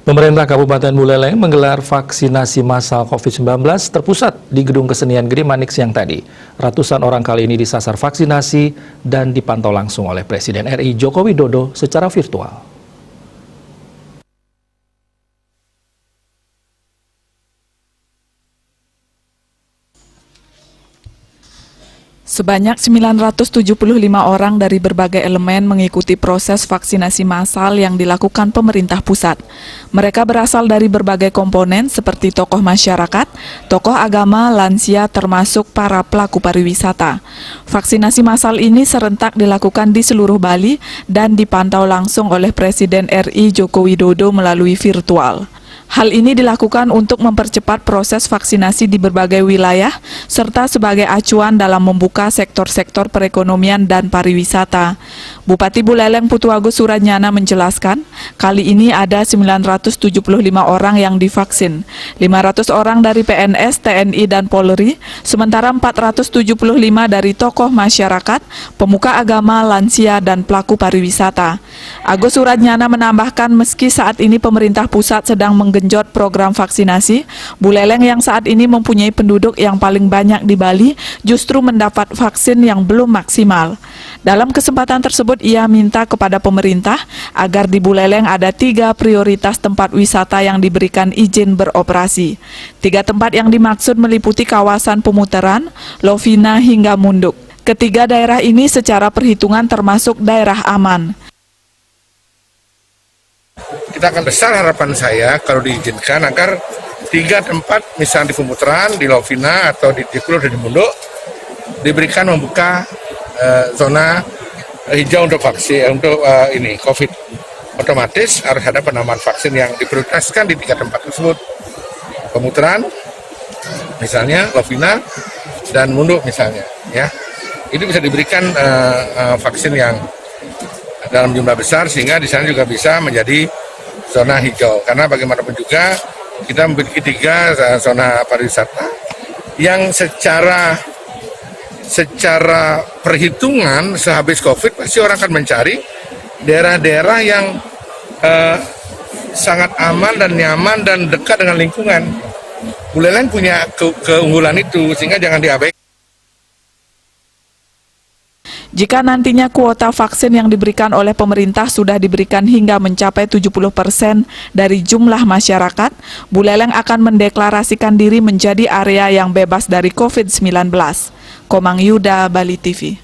Pemerintah Kabupaten Buleleng menggelar vaksinasi massal COVID-19 terpusat di Gedung Kesenian Gede Manik siang tadi. Ratusan orang kali ini disasar vaksinasi dan dipantau langsung oleh Presiden RI Joko Widodo secara virtual. Sebanyak 975 orang dari berbagai elemen mengikuti proses vaksinasi massal yang dilakukan pemerintah pusat. Mereka berasal dari berbagai komponen seperti tokoh masyarakat, tokoh agama, lansia, termasuk para pelaku pariwisata. Vaksinasi massal ini serentak dilakukan di seluruh Bali dan dipantau langsung oleh Presiden RI Joko Widodo melalui virtual. Hal ini dilakukan untuk mempercepat proses vaksinasi di berbagai wilayah, serta sebagai acuan dalam membuka sektor-sektor perekonomian dan pariwisata. Bupati Buleleng Putu Agus Suranyana menjelaskan, kali ini ada 975 orang yang divaksin, 500 orang dari PNS, TNI, dan Polri, sementara 475 dari tokoh masyarakat, pemuka agama, lansia, dan pelaku pariwisata. Agus Suranyana menambahkan meski saat ini pemerintah pusat sedang menggenjot program vaksinasi, Buleleng yang saat ini mempunyai penduduk yang paling banyak di Bali justru mendapat vaksin yang belum maksimal. Dalam kesempatan tersebut, ia minta kepada pemerintah agar di Buleleng ada 3 prioritas tempat wisata yang diberikan izin beroperasi. 3 tempat yang dimaksud meliputi kawasan Pemutaran, Lovina, hingga Munduk. Ketiga daerah ini secara perhitungan termasuk daerah aman. Kita akan besar harapan saya kalau diizinkan agar 3 tempat, misalnya di Pemutaran, di Lovina, atau di Tikul, di Munduk, diberikan membuka zona hijau untuk vaksin, untuk ini COVID. Otomatis harus ada penambahan vaksin yang diprioritaskan di 3 tempat tersebut. Pemutaran, misalnya, Lovina, dan Munduk misalnya. Ya, itu bisa diberikan vaksin yang dalam jumlah besar sehingga di sana juga bisa menjadi zona hijau. Karena bagaimanapun juga kita memiliki 3 zona pariwisata yang secara perhitungan sehabis COVID pasti orang akan mencari daerah-daerah yang sangat aman dan nyaman dan dekat dengan lingkungan. Buleleng punya keunggulan itu sehingga jangan diabaikan. Jika nantinya kuota vaksin yang diberikan oleh pemerintah sudah diberikan hingga mencapai 70% dari jumlah masyarakat, Buleleng akan mendeklarasikan diri menjadi area yang bebas dari COVID-19. Komang Yuda, Bali TV.